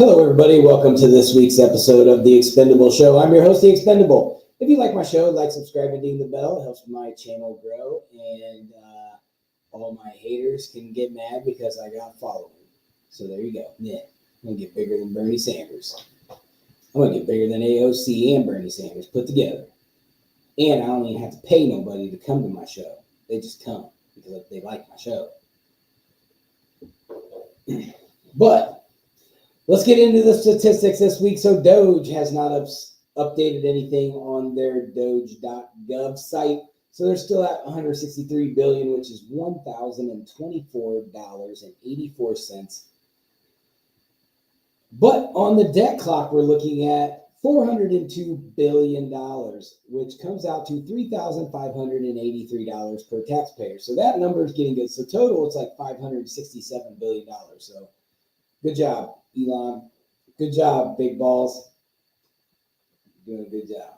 Hello, everybody. Welcome to this week's episode of The Expendable Show. I'm your host, The Expendable. If you like my show, like, subscribe, and ding the bell. It helps my channel grow, and all my haters can get mad because I got following. So there you go. Yeah, I'm going to get bigger than Bernie Sanders. I'm going to get bigger than AOC and Bernie Sanders put together. And I don't even have to pay nobody to come to my show. They just come because they like my show. But let's get into the statistics this week. So Doge has not updated anything on their doge.gov site. So they're still at 163 billion, which is $1,024.84. But on the debt clock, we're looking at $402 billion, which comes out to $3,583 per taxpayer. So that number is getting good. So total, it's like $567 billion. So good job, Elon. Good job, big balls. Doing a good job.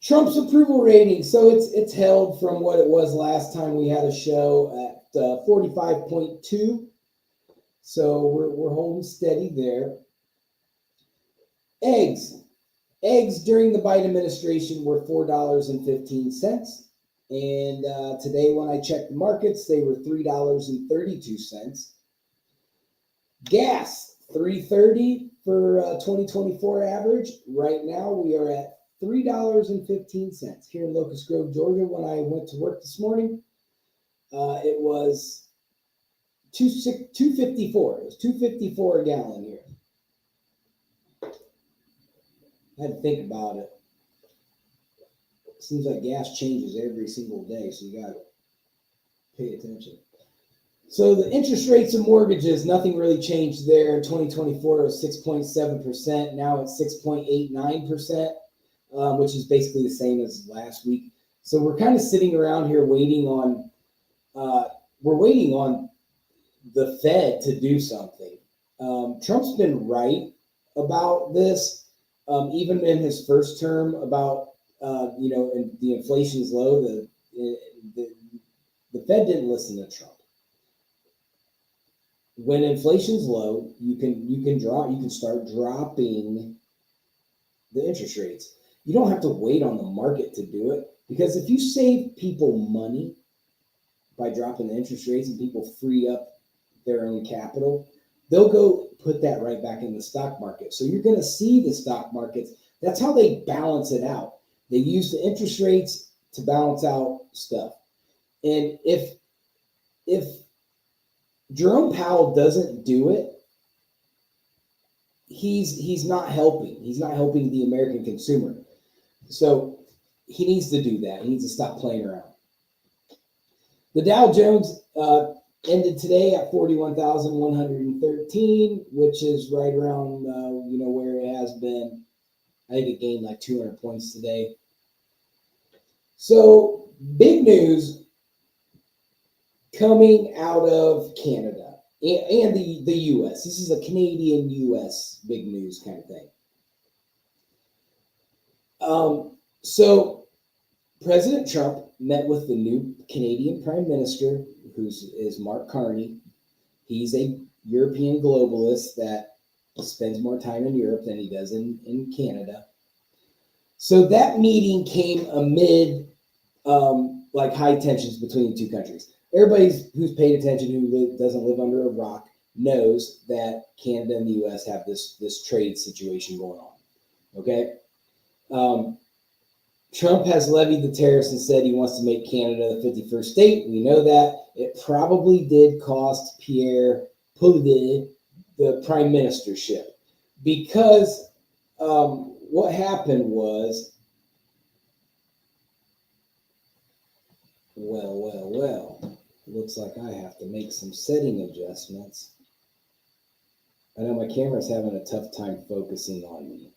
Trump's approval rating. So it's held from what it was last time we had a show at 45.2. So we're holding steady there. Eggs during the Biden administration were $4.15. And today when I checked the markets, they were $3.32. Gas, $3.30 for 2024 average. Right now, we are at $3.15 here in Locust Grove, Georgia. When I went to work this morning, it was $2.54. It was $2.54 a gallon here. I had to think about it. It seems like gas changes every single day, so you got to pay attention. So the interest rates of mortgages, nothing really changed there. 2024 was 6.7%. Now it's 6.89%, which is basically the same as last week. So we're kind of sitting around here waiting on, the Fed to do something. Trump's been right about this, even in his first term about, and the inflation's low. The Fed didn't listen to Trump. When inflation's low, you can start dropping the interest rates. You don't have to wait on the market to do it, because if you save people money by dropping the interest rates and people free up their own capital, they'll go put that right back in the stock market. So you're going to see the stock markets. That's how they balance it out. They use the interest rates to balance out stuff. And if Jerome Powell doesn't do it, he's not helping. He's not helping the American consumer. So he needs to do that. He needs to stop playing around. The Dow Jones ended today at 41,113, which is right around where it has been. I think it gained like 200 points today. So big news coming out of Canada and the U.S. This is a Canadian-U.S. big news kind of thing. So President Trump met with the new Canadian Prime Minister, is Mark Carney. He's a European globalist that spends more time in Europe than he does in Canada. So that meeting came amid high tensions between the two countries. Everybody who's paid attention, who doesn't live under a rock, knows that Canada and the U.S. have this trade situation going on. Okay? Trump has levied the tariffs and said he wants to make Canada the 51st state. We know that. It probably did cost Pierre Poilievre the prime ministership, because what happened was, well, looks like I have to make some setting adjustments. I know my camera's having a tough time focusing on me.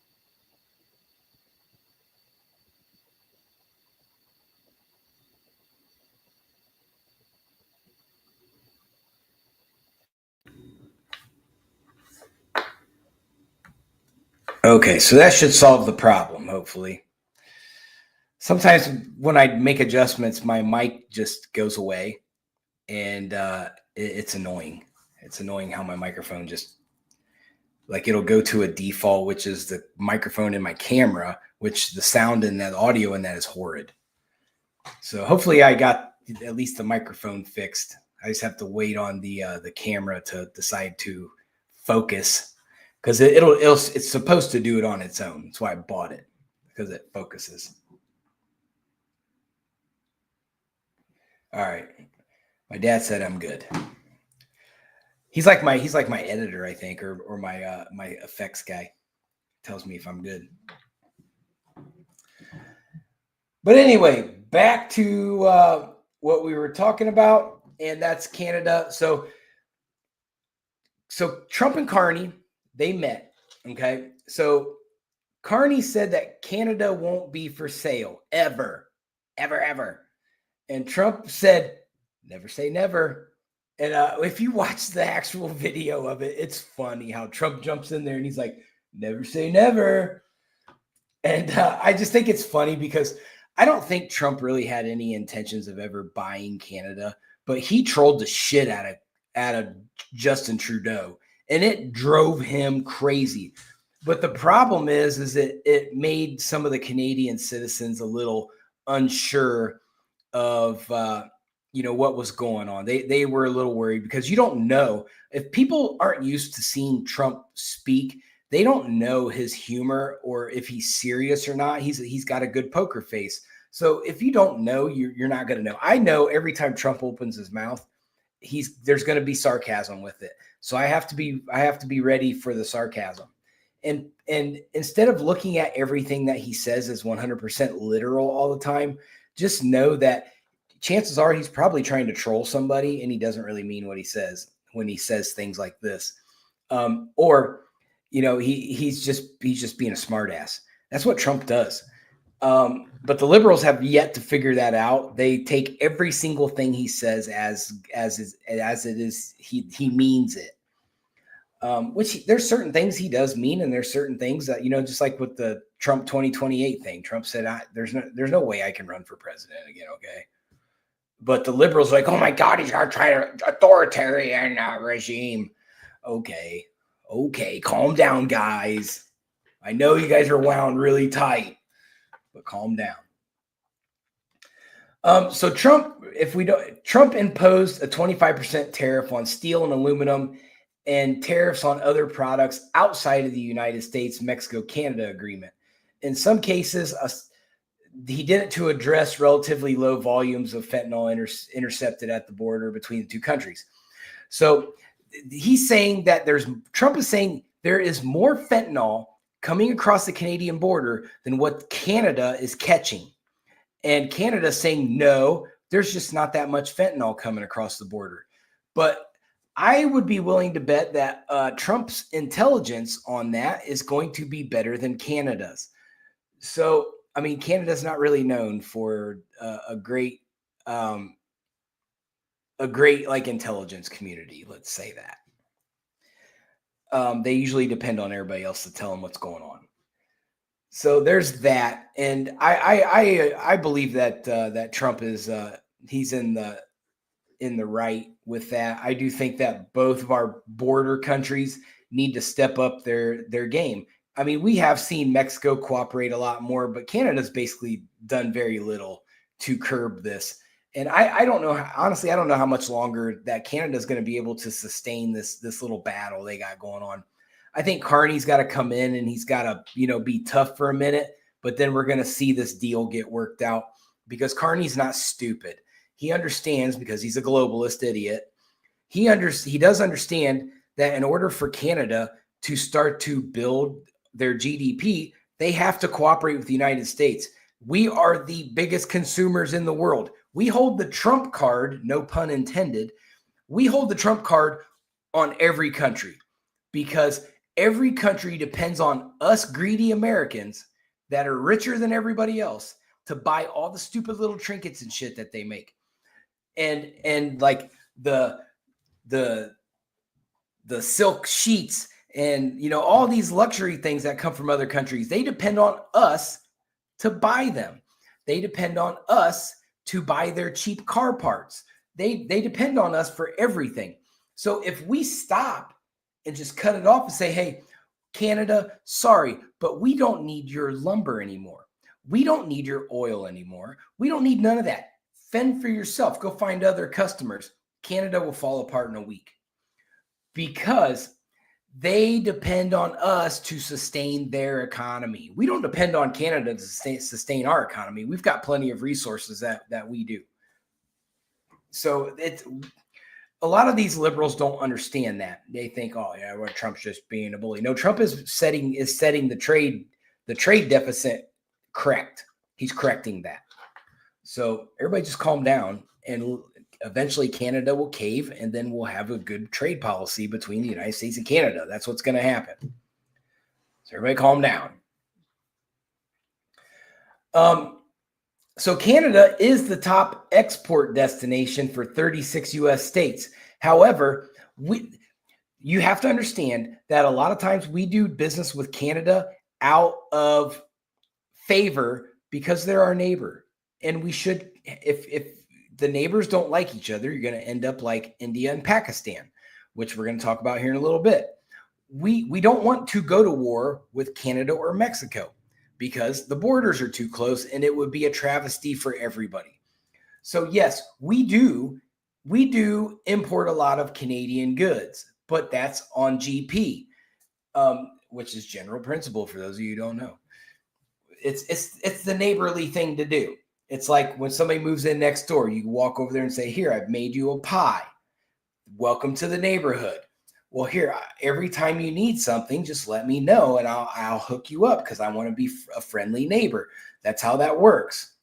Okay, so that should solve the problem, hopefully. Sometimes when I make adjustments, my mic just goes away, and it's annoying. It's annoying how my microphone just like it'll go to a default, which is the microphone in my camera, which the sound and that audio in that is horrid. So hopefully I got at least the microphone fixed. I just have to wait on the camera to decide to focus, because it's supposed to do it on its own. That's why I bought it, because it focuses. All right. My dad said I'm good. He's like my editor, I think, or my effects guy. Tells me if I'm good. But anyway, back to what we were talking about, and that's Canada. So Trump and Carney, they met. Okay. So Carney said that Canada won't be for sale ever, ever, ever. And Trump said, never say never. And if you watch the actual video of it, it's funny how Trump jumps in there and he's like, never say never. And I just think it's funny because I don't think Trump really had any intentions of ever buying Canada, but he trolled the shit out of Justin Trudeau, and it drove him crazy. But the problem is it made some of the Canadian citizens a little unsure of what was going on. They were a little worried because you don't know if people aren't used to seeing Trump speak. They don't know his humor or if he's serious or not. He's got a good poker face. So if you don't know, you're not going to know. I know every time Trump opens his mouth, there's going to be sarcasm with it. So I have to be ready for the sarcasm. And instead of looking at everything that he says as 100% literal all the time, just know that chances are he's probably trying to troll somebody and he doesn't really mean what he says when he says things like this. Or he's just being a smartass. That's what Trump does. But the liberals have yet to figure that out. They take every single thing he says as it is. He means it. Which there's certain things he does mean, and there's certain things that, just like with the Trump 2028 thing, Trump said, there's no way I can run for president again. Okay. But the liberals are like, oh my God, he's going to try an authoritarian regime. Okay. Calm down, guys. I know you guys are wound really tight, but calm down. So Trump imposed a 25% tariff on steel and aluminum and tariffs on other products outside of the United States, Mexico, Canada agreement. In some cases, he did it to address relatively low volumes of fentanyl intercepted at the border between the two countries. So he's saying that Trump is saying there is more fentanyl coming across the Canadian border than what Canada is catching. And Canada saying, no, there's just not that much fentanyl coming across the border. But I would be willing to bet that Trump's intelligence on that is going to be better than Canada's. So, I mean, Canada's not really known for a great like intelligence community. Let's say that. They usually depend on everybody else to tell them what's going on. So there's that, and I believe that Trump is he's in the right with that. I do think that both of our border countries need to step up their game. I mean, we have seen Mexico cooperate a lot more, but Canada's basically done very little to curb this. And I don't know, honestly, I don't know how much longer that Canada's going to be able to sustain this little battle they got going on. I think Carney's got to come in and he's got to, be tough for a minute, but then we're going to see this deal get worked out because Carney's not stupid. He understands, because he's a globalist idiot. He does understand that in order for Canada to start to build their GDP, they have to cooperate with the United States. We are the biggest consumers in the world. We hold the Trump card, no pun intended. We hold the Trump card on every country because every country depends on us greedy Americans that are richer than everybody else to buy all the stupid little trinkets and shit that they make. And like the silk sheets and, all these luxury things that come from other countries, they depend on us to buy them. They depend on us to buy their cheap car parts. They depend on us for everything. So if we stop and just cut it off and say, hey, Canada, sorry, but we don't need your lumber anymore. We don't need your oil anymore. We don't need none of that. Fend for yourself. Go find other customers. Canada will fall apart in a week because they depend on us to sustain their economy. We don't depend on Canada to sustain our economy. We've got plenty of resources that we do. So it's a lot of these liberals don't understand that. They think, oh yeah, well, Trump's just being a bully. No, Trump is setting the trade deficit correct. He's correcting that. So everybody just calm down, and eventually Canada will cave, and then we'll have a good trade policy between the United States and Canada. That's what's going to happen. So everybody calm down. So Canada is the top export destination for 36 U.S. states. However, you have to understand that a lot of times we do business with Canada out of favor because they're our neighbor. And we should, if the neighbors don't like each other, you're going to end up like India and Pakistan, which we're going to talk about here in a little bit. We don't want to go to war with Canada or Mexico because the borders are too close and it would be a travesty for everybody. So yes, we do import a lot of Canadian goods, but that's on GP, which is general principle for those of you who don't know. It's the neighborly thing to do. It's like when somebody moves in next door, you walk over there and say, here, I've made you a pie. Welcome to the neighborhood. Well, here, every time you need something, just let me know and I'll hook you up because I want to be a friendly neighbor. That's how that works.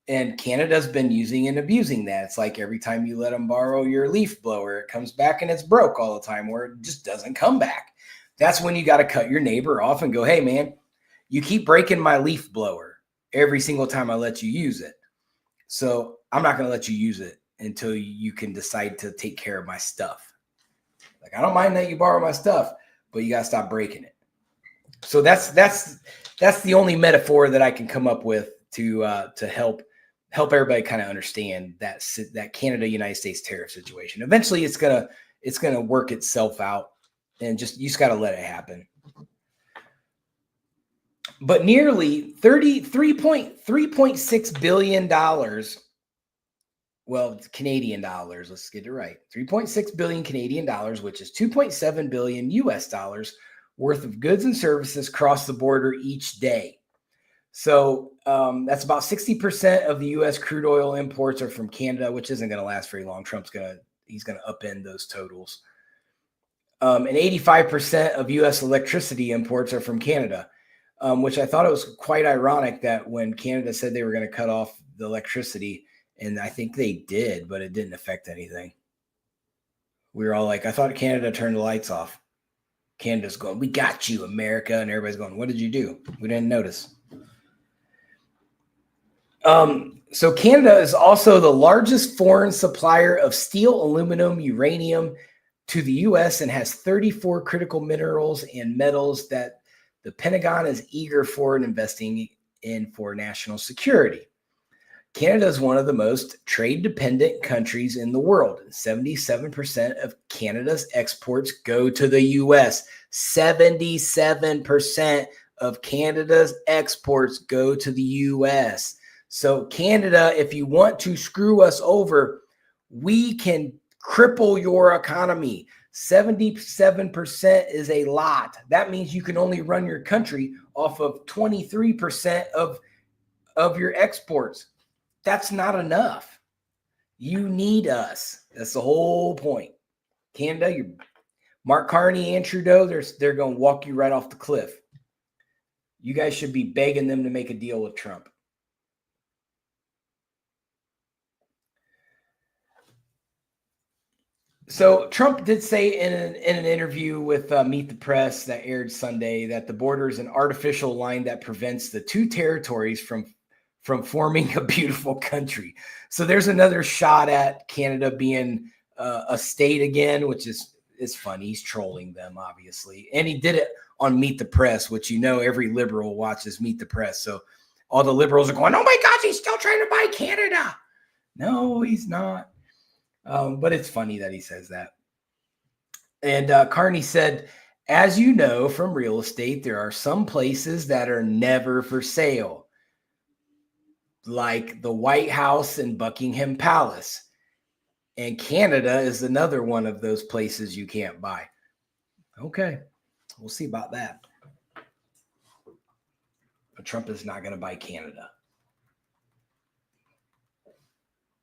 And Canada's been using and abusing that. It's like every time you let them borrow your leaf blower, it comes back and it's broke all the time, where it just doesn't come back. That's when you got to cut your neighbor off and go, hey, man, you keep breaking my leaf blower every single time I let you use it. So I'm not going to let you use it until you can decide to take care of my stuff. Like, I don't mind that you borrow my stuff, but you got to stop breaking it. So that's the only metaphor that I can come up with to help everybody kind of understand that Canada-United States tariff situation. Eventually it's gonna work itself out, and you just got to let it happen. But nearly $3.6 billion, well, Canadian dollars, let's get it right. 3.6 billion Canadian dollars, which is 2.7 billion US dollars worth of goods and services cross the border each day. So that's about 60% of the U.S. crude oil imports are from Canada, which isn't going to last very long. He's going to upend those totals. And 85% of U.S. electricity imports are from Canada, which I thought it was quite ironic that when Canada said they were going to cut off the electricity, and I think they did, but it didn't affect anything. We were all like, I thought Canada turned the lights off. Canada's going, we got you, America. And everybody's going, what did you do? We didn't notice. So Canada is also the largest foreign supplier of steel, aluminum, uranium to the U.S. and has 34 critical minerals and metals that the Pentagon is eager for and investing in for national security. Canada is one of the most trade-dependent countries in the world. 77% of Canada's exports go to the U.S. 77% of Canada's exports go to the U.S. So Canada, if you want to screw us over, we can cripple your economy. 77% is a lot. That means you can only run your country off of 23% of your exports. That's not enough. You need us. That's the whole point. Canada, Mark Carney and Trudeau, they're going to walk you right off the cliff. You guys should be begging them to make a deal with Trump. So Trump did say in an interview with Meet the Press that aired Sunday that the border is an artificial line that prevents the two territories from forming a beautiful country. So there's another shot at Canada being a state again, which is funny. He's trolling them, obviously. And he did it on Meet the Press, which every liberal watches Meet the Press. So all the liberals are going, oh my gosh, he's still trying to buy Canada. No, he's not. But it's funny that he says that. And Carney said, As you know from real estate, there are some places that are never for sale, like the White House and Buckingham Palace. And Canada is another one of those places you can't buy. Okay, we'll see about that. But Trump is not going to buy Canada.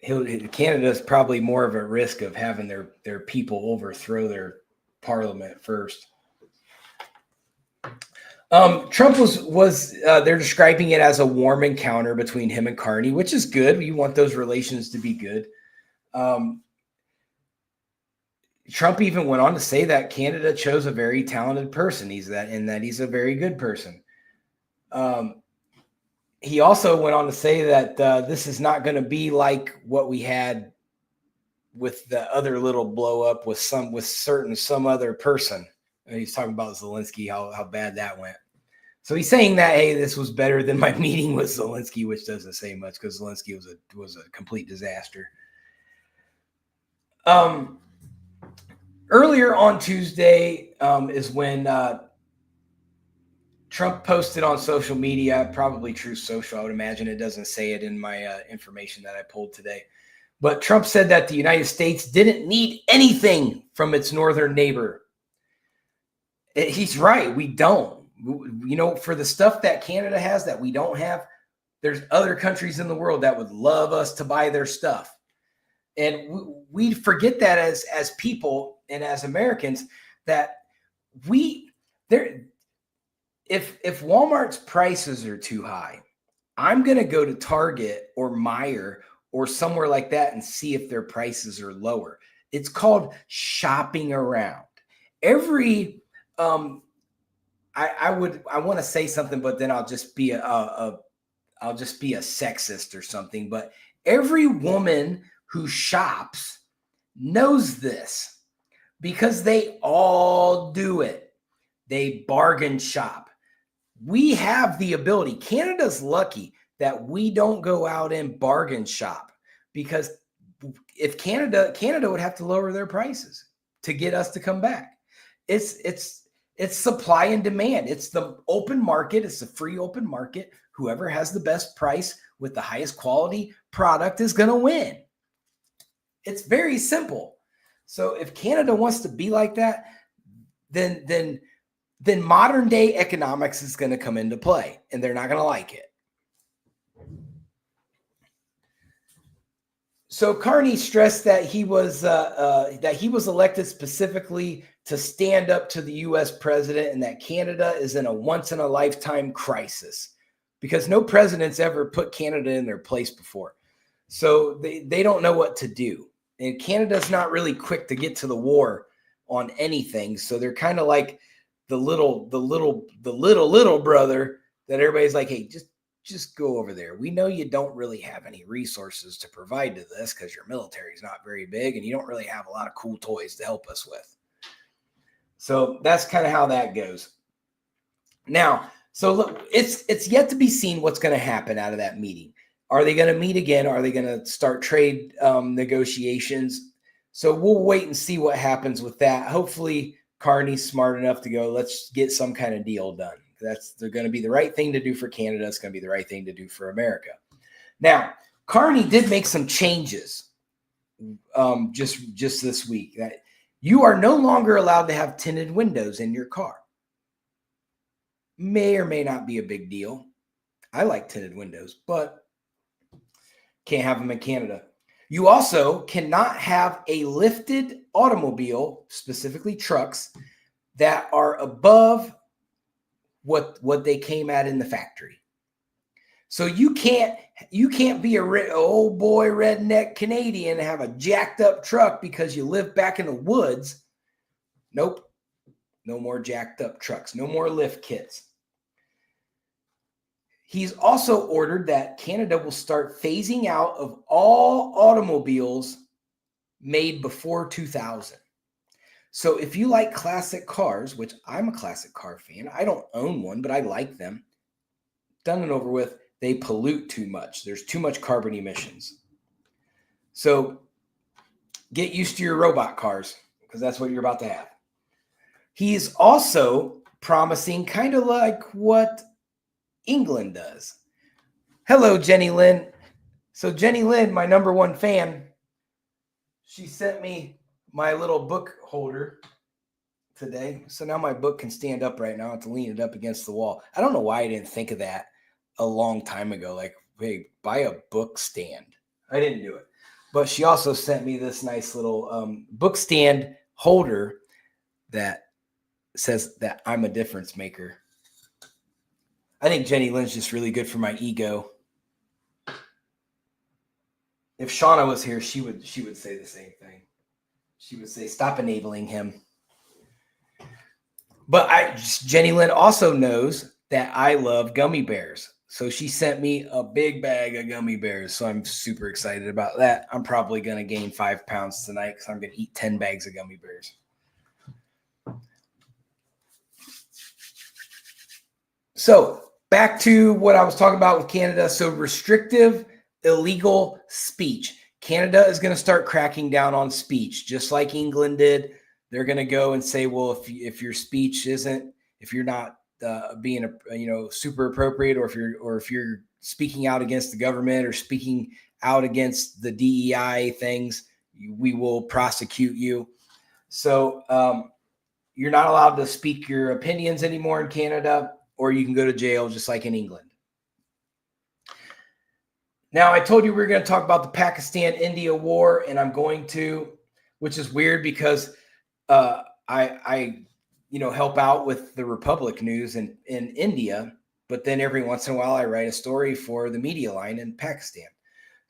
Canada is probably more of a risk of having their people overthrow their parliament first. Trump was they're describing it as a warm encounter between him and Carney, which is good. You want those relations to be good. Trump even went on to say that Canada chose a very talented person. He's a very good person. He also went on to say that this is not going to be like what we had with the other little blow up with some other person. And he's talking about Zelensky, how bad that went. So he's saying that, hey, this was better than my meeting with Zelensky, which doesn't say much because Zelensky was a complete disaster. Earlier on Tuesday is when Trump posted on social media, probably Truth Social. I would imagine it doesn't say it in my information that I pulled today. But Trump said that the United States didn't need anything from its northern neighbor. He's right. We don't. You know, for the stuff that Canada has that we don't have, there's other countries in the world that would love us to buy their stuff. And we forget that as people and as Americans that if Walmart's prices are too high, I'm going to go to Target or Meijer or somewhere like that and see if their prices are lower. It's called shopping around. I want to say something, but then I'll just be a sexist or something. But every woman who shops knows this because they all do it. They bargain shop. We have the ability. Canada's lucky that we don't go out and bargain shop, because if Canada would have to lower their prices to get us to come back. It's supply and demand. It's the open market. It's the free open market. Whoever has the best price with the highest quality product is going to win. It's very simple. So if Canada wants to be like that, then modern day economics is going to come into play, and they're not going to like it. So Carney stressed that he was elected specifically to stand up to the U.S. president, and that Canada is in a once-in-a-lifetime crisis because no president's ever put Canada in their place before. So they don't know what to do. And Canada's not really quick to get to the war on anything. So they're kind of like the little brother that everybody's like, hey, just go over there. We know you don't really have any resources to provide to this because your military is not very big and you don't really have a lot of cool toys to help us with. So that's kind of how that goes. Now, so look, it's yet to be seen what's going to happen out of that meeting. Are they going to meet again? Are they going to start trade negotiations? So we'll wait and see what happens with that. Hopefully Carney's smart enough to go, let's get some kind of deal done. They're going to be the right thing to do for Canada. It's going to be the right thing to do for America. Now, Carney did make some changes just this week. That you are no longer allowed to have tinted windows in your car. May or may not be a big deal. I like tinted windows, but can't have them in Canada. You also cannot have a lifted automobile, specifically trucks, that are above what they came at in the factory. So you can't be a old boy redneck Canadian and have a jacked up truck because you live back in the woods. Nope. No more jacked up trucks. No more lift kits. He's also ordered that Canada will start phasing out of all automobiles made before 2000. So if you like classic cars, which I'm a classic car fan, I don't own one, but I like them. Done and over with, they pollute too much. There's too much carbon emissions. So get used to your robot cars because that's what you're about to have. He's also promising kind of like what England does. Hello, Jenny Lynn. So Jenny Lynn, my number one fan, she sent me my little book holder today. So now my book can stand up right now. I have to lean it up against the wall. I don't know why I didn't think of that a long time ago. Like, hey, buy a book stand. I didn't do it. But she also sent me this nice little book stand holder that says that I'm a difference maker. I think Jenny Lynn's just really good for my ego. If Shauna was here, she would say the same thing. She would say, stop enabling him. But Jenny Lynn also knows that I love gummy bears. So she sent me a big bag of gummy bears. So I'm super excited about that. I'm probably going to gain 5 pounds tonight because I'm going to eat 10 bags of gummy bears. So back to what I was talking about with Canada. So restrictive, illegal speech. Canada is going to start cracking down on speech, just like England did. They're going to go and say, well, if your speech isn't, if you're not being super appropriate, or if you're speaking out against the government or speaking out against the DEI things, we will prosecute you. So you're not allowed to speak your opinions anymore in Canada, or you can go to jail just like in England. Now, I told you we were going to talk about the Pakistan-India war, and I'm going to, which is weird because I help out with the Republic news in India, but then every once in a while I write a story for the media line in Pakistan.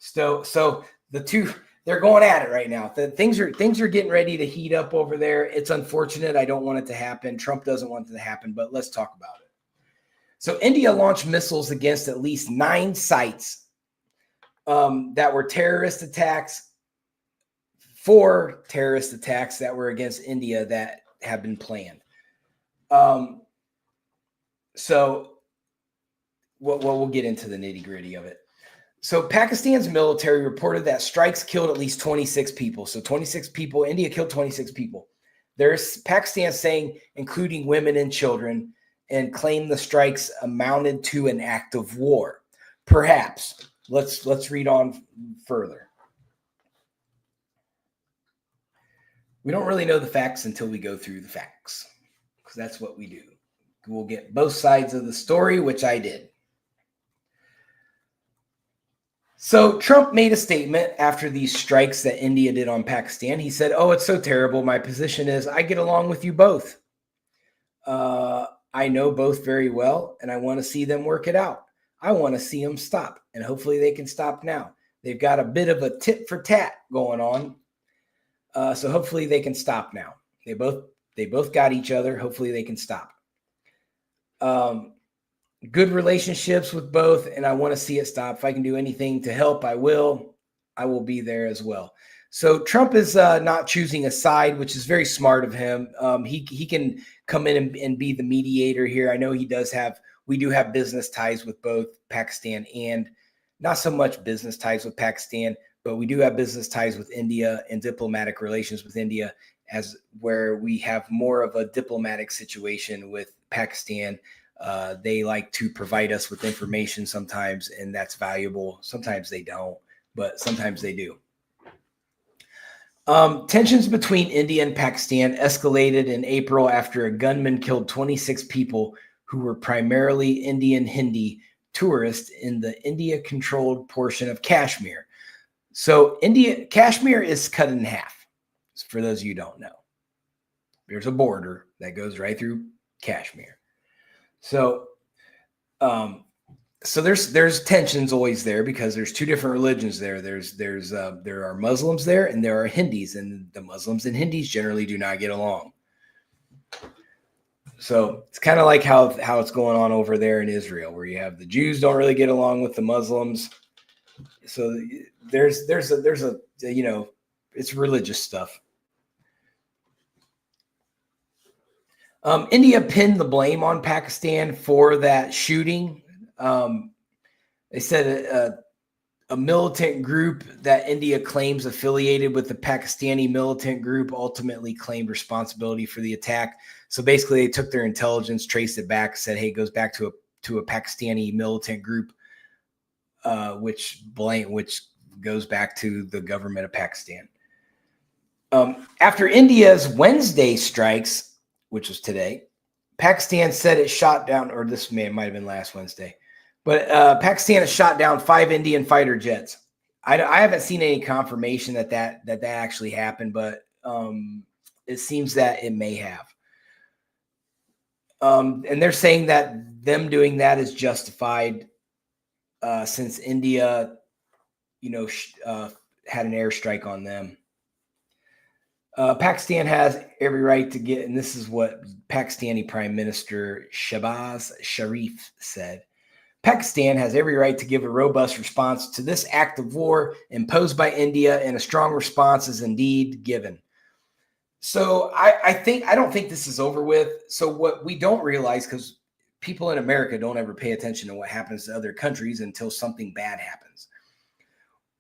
So the two, they're going at it right now. Things are getting ready to heat up over there. It's unfortunate. I don't want it to happen. Trump doesn't want it to happen, but let's talk about it. So India launched missiles against at least 9 sites that were terrorist attacks, 4 terrorist attacks that were against India that have been planned. So we'll get into the nitty gritty of it. So Pakistan's military reported that strikes killed at least 26 people. So 26 people, India killed 26 people. There's Pakistan saying, including women and children, and claimed the strikes amounted to an act of war. Perhaps. Let's read on further. We don't really know the facts until we go through the facts, because that's what we do. We'll get both sides of the story, which I did. So Trump made a statement after these strikes that India did on Pakistan. He said, "Oh, it's so terrible. My position is I get along with you both. I know both very well, and I want to see them work it out. I want to see them stop, and hopefully they can stop now. They've got a bit of a tit for tat going on, so hopefully they can stop now. They both got each other. Hopefully they can stop. Good relationships with both, and I want to see it stop. If I can do anything to help, I will. I will be there as well." So Trump is not choosing a side, which is very smart of him. He can come in and be the mediator here. I know we do have business ties with both Pakistan, and not so much business ties with Pakistan, but we do have business ties with India and diplomatic relations with India, as where we have more of a diplomatic situation with Pakistan. They like to provide us with information sometimes, and that's valuable. Sometimes they don't, but sometimes they do. Tensions between India and Pakistan escalated in April after a gunman killed 26 people who were primarily Indian Hindi tourists in the India-controlled portion of Kashmir. So Kashmir is cut in half, for those of you who don't know. There's a border that goes right through Kashmir. So there's tensions always there because there's 2 different religions there. There are Muslims there and there are Hindus, and the Muslims and Hindus generally do not get along. So it's kind of like how it's going on over there in Israel, where you have the Jews don't really get along with the Muslims. So there's a it's religious stuff. India pinned the blame on Pakistan for that shooting. They said a militant group that India claims affiliated with the Pakistani militant group ultimately claimed responsibility for the attack. So basically, they took their intelligence, traced it back, said, "Hey, it goes back to a Pakistani militant group, which goes back to the government of Pakistan." After India's Wednesday strikes, which was today, Pakistan said it shot down, or this might have been last Wednesday, but Pakistan has shot down 5 Indian fighter jets. I haven't seen any confirmation that actually happened, but it seems that it may have. And they're saying that them doing that is justified since India, had an airstrike on them. Pakistan has every right to get, and this is what Pakistani Prime Minister Shehbaz Sharif said. Pakistan has every right to give a robust response to this act of war imposed by India, and a strong response is indeed given. So I don't think this is over with. So what we don't realize, because people in America don't ever pay attention to what happens to other countries until something bad happens.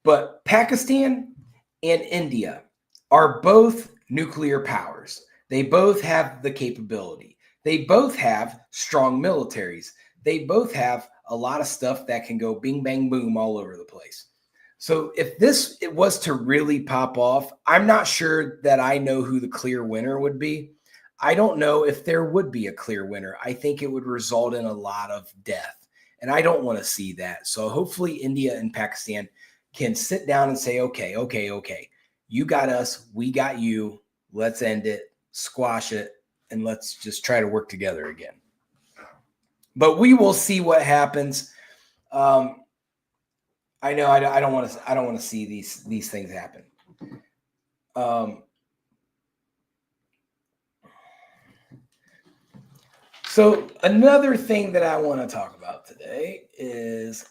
But Pakistan and India are both nuclear powers. They both have the capability. They both have strong militaries. They both have a lot of stuff that can go bing, bang, boom all over the place. So if it was to really pop off, I'm not sure that I know who the clear winner would be. I don't know if there would be a clear winner. I think it would result in a lot of death, and I don't want to see that. So hopefully India and Pakistan can sit down and say, okay, you got us, we got you, let's end it, squash it, and let's just try to work together again. But we will see what happens. I know I don't want to see these things happen. So another thing that I want to talk about today is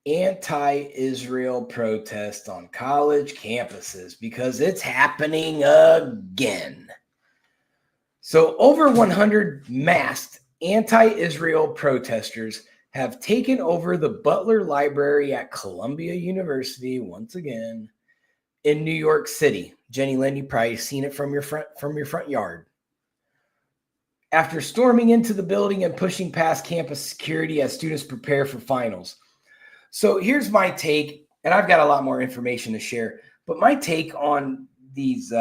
anti-Israel protest on college campuses, because it's happening again. So over 100 masked anti-Israel protesters have taken over the Butler Library at Columbia University once again in New York City. Jenny Lynn, you probably seen it from your front yard. After storming into the building and pushing past campus security as students prepare for finals. So here's my take, and I've got a lot more information to share, but my take on these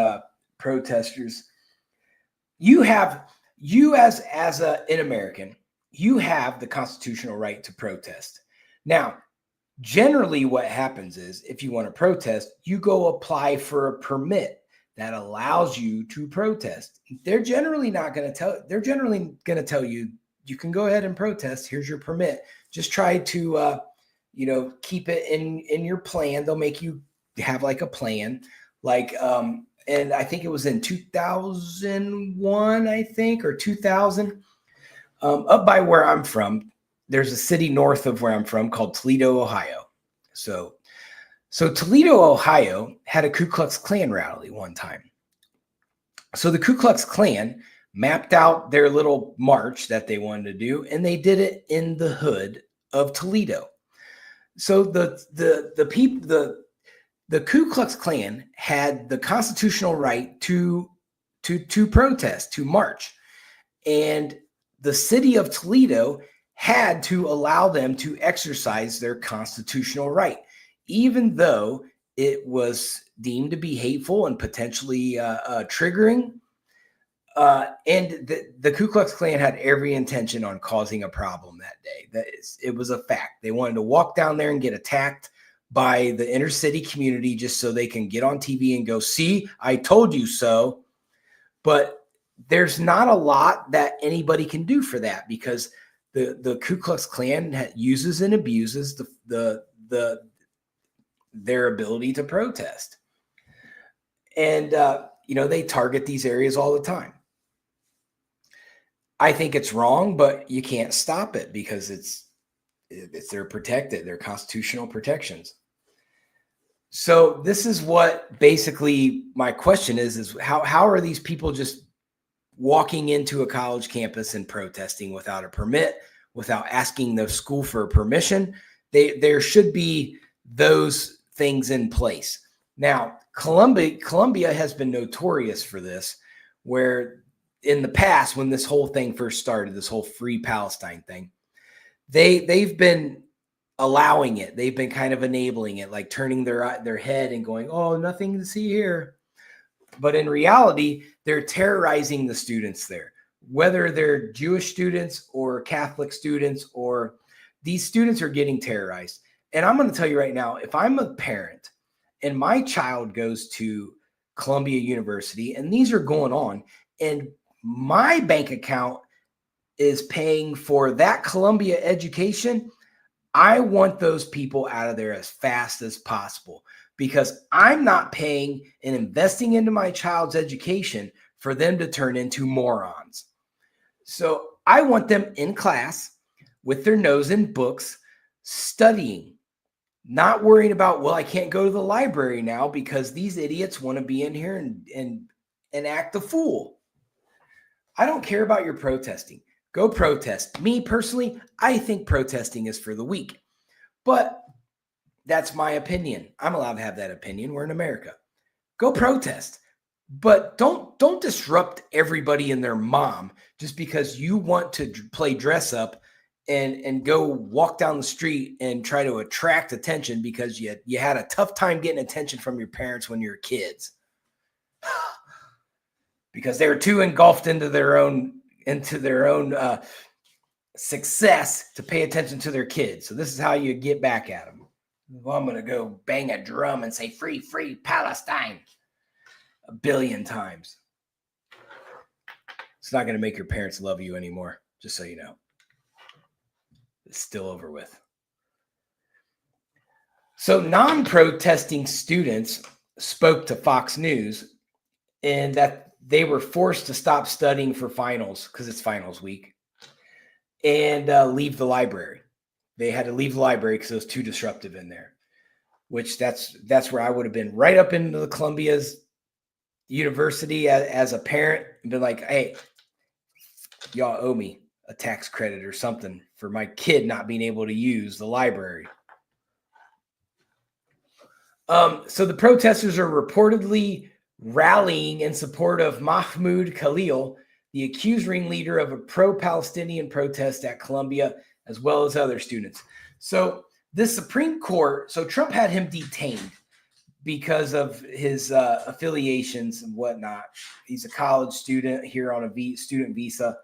protesters, an American, you have the constitutional right to protest. Now, generally what happens is, if you want to protest, you go apply for a permit that allows you to protest. They're generally going to tell you, you can go ahead and protest. Here's your permit. Just try to, keep it in your plan. They'll make you have like a plan, and I think it was in 2001, I think, or 2000, up by where I'm from. There's a city north of where I'm from called Toledo, Ohio. So Toledo, Ohio had a Ku Klux Klan rally one time. So the Ku Klux Klan mapped out their little march that they wanted to do, and they did it in the hood of Toledo. So the Ku Klux Klan had the constitutional right to protest, to march, and the city of Toledo had to allow them to exercise their constitutional right, even though it was deemed to be hateful and potentially triggering. And the Ku Klux Klan had every intention on causing a problem that day. It was a fact. They wanted to walk down there and get attacked by the inner city community just so they can get on TV and go, see, I told you so. But there's not a lot that anybody can do for that, because the Ku Klux Klan uses and abuses their ability to protest. And, they target these areas all the time. I think it's wrong, but you can't stop it because it's they're protected, they're constitutional protections. So this is what basically my question is how are these people just walking into a college campus and protesting without a permit, without asking the school for permission? There should be those things in place. Now, Colombia has been notorious for this, where in the past, when this whole thing first started, this whole free Palestine thing, they've been allowing it. They've been kind of enabling it, like turning their head and going, "Oh, nothing to see here." But in reality, they're terrorizing the students there, whether they're Jewish students or Catholic students, or these students are getting terrorized. And I'm going to tell you right now, if I'm a parent and my child goes to Columbia University and these are going on, and my bank account is paying for that Columbia education, I want those people out of there as fast as possible, because I'm not paying and investing into my child's education for them to turn into morons. So I want them in class with their nose in books, studying, not worrying about, well, I can't go to the library now because these idiots want to be in here and act the fool. I don't care about your protesting. Go protest. Me personally, I think protesting is for the weak. But that's my opinion. I'm allowed to have that opinion. We're in America. Go protest. But don't disrupt everybody and their mom just because you want to play dress up and go walk down the street and try to attract attention because you had a tough time getting attention from your parents when you were kids. Because they were too engulfed into their own success to pay attention to their kids. So this is how you get back at them. Well, I'm going to go bang a drum and say free, free Palestine 1 billion times. It's not going to make your parents love you anymore, just so you know. It's still over with. So non-protesting students spoke to Fox News, and that they were forced to stop studying for finals because it's finals week, and leave the library. They had to leave the library because it was too disruptive in there, which that's where I would have been, right up into the Columbia's university as a parent, and been like, hey, y'all owe me a tax credit or something for my kid not being able to use the library. So the protesters are reportedly rallying in support of Mahmoud Khalil, the accused ringleader of a pro-Palestinian protest at Columbia, as well as other students. So the Supreme Court, so Trump had him detained because of his affiliations and whatnot. He's a college student here on a student visa,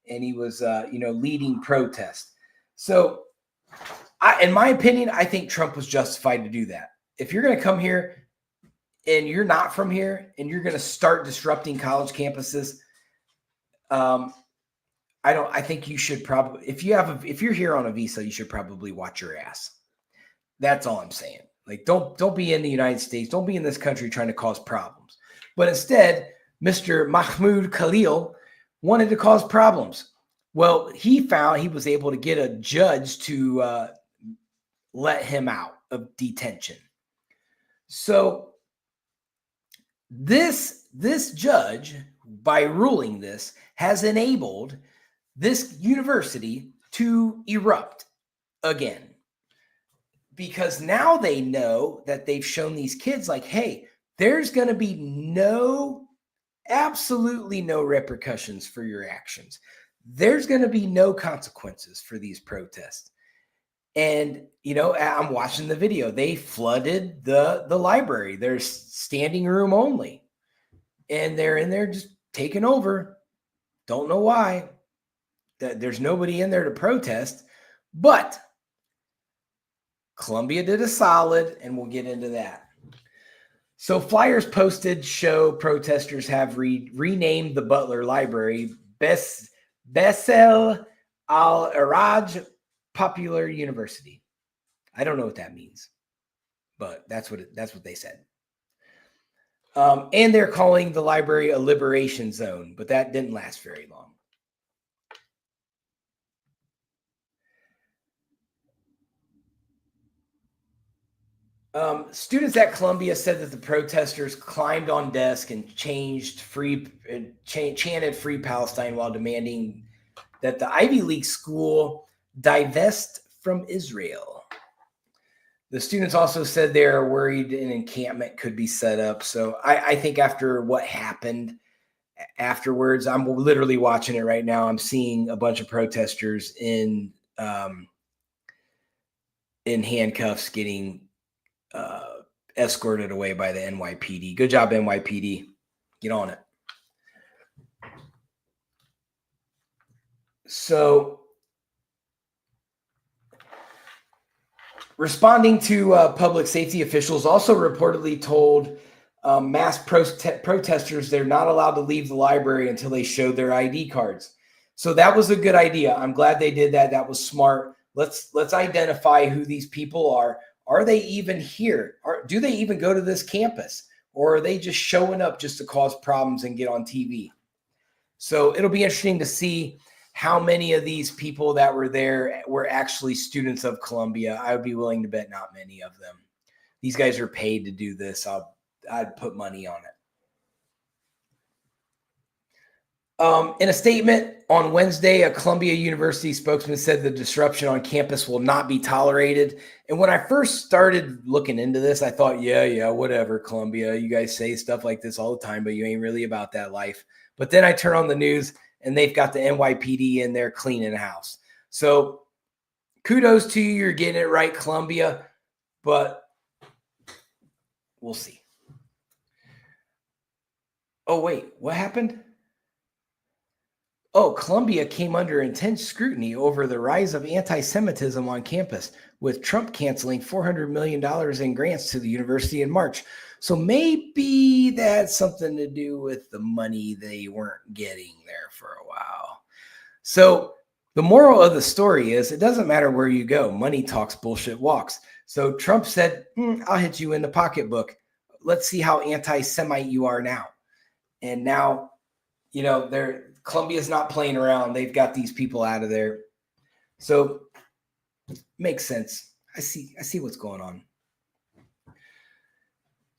and he was, leading protests. So in my opinion, I think Trump was justified to do that. If you're going to come here and you're not from here and you're going to start disrupting college campuses, I think you should probably, if you're here on a visa, you should probably watch your ass. That's all I'm saying. Like, don't be in the United States. Don't be in this country trying to cause problems. But instead, Mr. Mahmoud Khalil wanted to cause problems. Well, he was able to get a judge to let him out of detention. So this judge, by ruling this, has enabled this university to erupt again. Because now they know that they've shown these kids, like, hey, there's going to be absolutely no repercussions for your actions. There's going to be no consequences for these protests. And, I'm watching the video. They flooded the library. There's standing room only. And they're in there just taking over. Don't know why. There's nobody in there to protest. But Columbia did a solid, and we'll get into that. So flyers posted show protesters have renamed the Butler Library Bessel Al-Araj Popular University. I don't know what that means, but that's what they said. And they're calling the library a liberation zone, but that didn't last very long. Students at Columbia said that the protesters climbed on desks and chanted Free Palestine while demanding that the Ivy League school divest from Israel. The students also said they are worried an encampment could be set up. So I think after what happened afterwards, I'm literally watching it right now. I'm seeing a bunch of protesters in handcuffs getting escorted away by the NYPD. Good job, NYPD. Get on it. So, responding to public safety officials also reportedly told mass protesters they're not allowed to leave the library until they show their ID cards. So that was a good idea. I'm glad they did that. That was smart. Let's identify who these people are. Are they even here? Do they even go to this campus? Or are they just showing up just to cause problems and get on TV? So it'll be interesting to see how many of these people that were there were actually students of Columbia. I would be willing to bet not many of them. These guys are paid to do this. I'd put money on it. In a statement on Wednesday, a Columbia University spokesman said the disruption on campus will not be tolerated. And when I first started looking into this, I thought, yeah, whatever, Columbia. You guys say stuff like this all the time, but you ain't really about that life. But then I turn on the news and they've got the NYPD in there cleaning house. So kudos to you. You're getting it right, Columbia, but we'll see. Oh, wait, what happened? Oh, Columbia came under intense scrutiny over the rise of anti-Semitism on campus, with Trump canceling $400 million in grants to the university in March. So maybe that's something to do with the money they weren't getting there for a while. So the moral of the story is it doesn't matter where you go. Money talks, bullshit walks. So Trump said, I'll hit you in the pocketbook. Let's see how anti-Semite you are now. And now, Columbia's not playing around. They've got these people out of there. So makes sense. I see what's going on.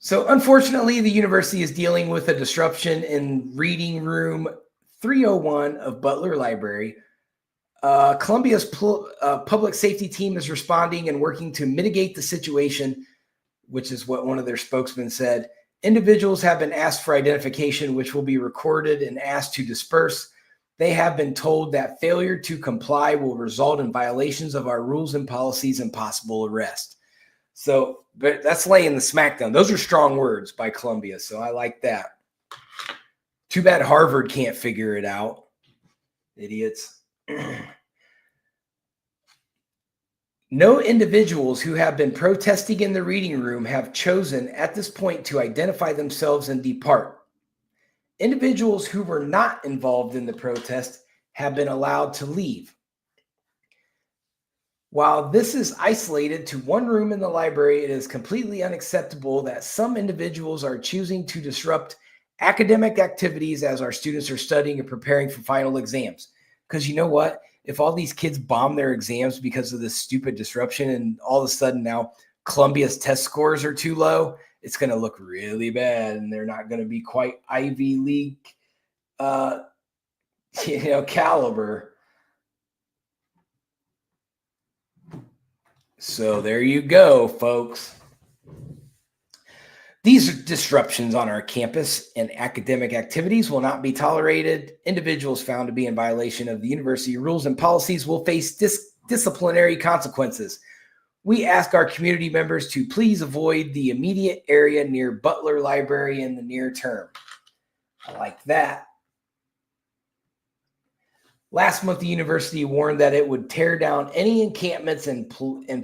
So unfortunately, the university is dealing with a disruption in reading room 301 of Butler Library. Columbia's public safety team is responding and working to mitigate the situation, which is what one of their spokesmen said. Individuals have been asked for identification, which will be recorded and asked to disperse. They have been told that failure to comply will result in violations of our rules and policies and possible arrest. So, but that's laying the smackdown. Those are strong words by Columbia, so I like that. Too bad Harvard can't figure it out. Idiots. No individuals who have been protesting in the reading room have chosen at this point to identify themselves and depart. Individuals who were not involved in the protest have been allowed to leave. While this is isolated to one room in the library, it is completely unacceptable that some individuals are choosing to disrupt academic activities as our students are studying and preparing for final exams. Because you know what? If all these kids bomb their exams because of this stupid disruption and all of a sudden now Columbia's test scores are too low, it's going to look really bad and they're not going to be quite Ivy League, caliber. So there you go, folks. These disruptions on our campus and academic activities will not be tolerated. Individuals found to be in violation of the university rules and policies will face disciplinary consequences. We ask our community members to please avoid the immediate area near Butler Library in the near term. I like that. Last month, the university warned that it would tear down any encampments and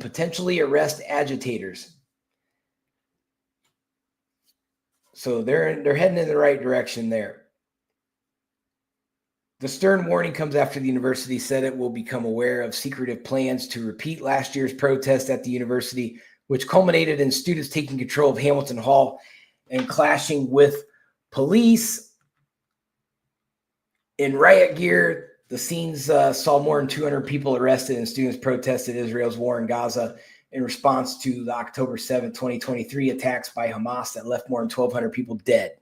potentially arrest agitators. So they're heading in the right direction there. The stern warning comes after the university said it will become aware of secretive plans to repeat last year's protest at the university, which culminated in students taking control of Hamilton Hall and clashing with police in riot gear. The scenes saw more than 200 people arrested and students protested Israel's war in Gaza in response to the October 7, 2023 attacks by Hamas that left more than 1,200 people dead.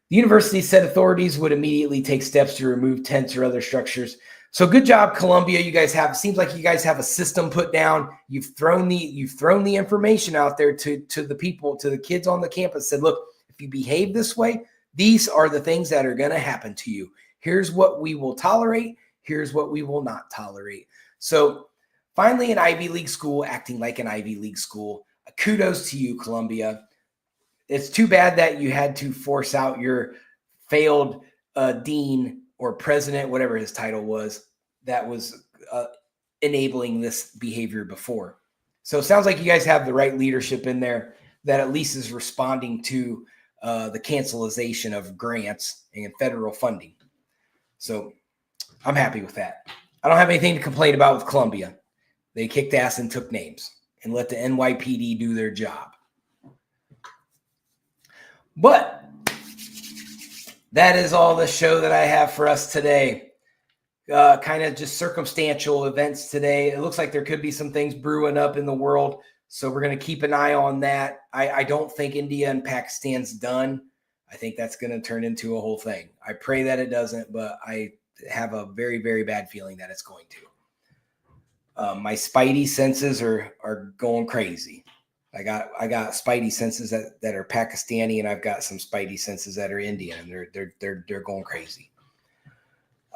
The university said authorities would immediately take steps to remove tents or other structures. So good job, Columbia. You guys seems like you guys have a system put down. You've thrown the information out there to the people, to the kids on the campus. Said, look, if you behave this way, these are the things that are going to happen to you. Here's what we will tolerate. Here's what we will not tolerate. So finally, an Ivy League school acting like an Ivy League school. Kudos to you, Columbia. It's too bad that you had to force out your failed dean or president, whatever his title was, that was enabling this behavior before. So it sounds like you guys have the right leadership in there that at least is responding to the cancelization of grants and federal funding. So I'm happy with that. I don't have anything to complain about with Columbia. They kicked ass and took names and let the NYPD do their job. But that is all the show that I have for us today. Kind of just circumstantial events today. It looks like there could be some things brewing up in the world. So we're going to keep an eye on that. I don't think India and Pakistan's done. I think that's going to turn into a whole thing. I pray that it doesn't, but I have a very, very bad feeling that it's going to. My spidey senses are going crazy. I got spidey senses that are Pakistani, and I've got some spidey senses that are Indian, and they're going crazy.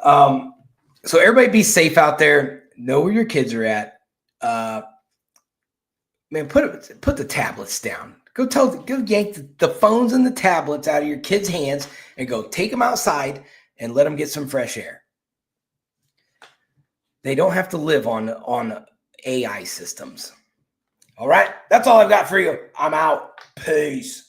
So everybody be safe out there. Know where your kids are at. Man, put the tablets down. Go yank the phones and the tablets out of your kids' hands and go take them outside and let them get some fresh air. They don't have to live on AI systems. All right, that's all I've got for you. I'm out. Peace.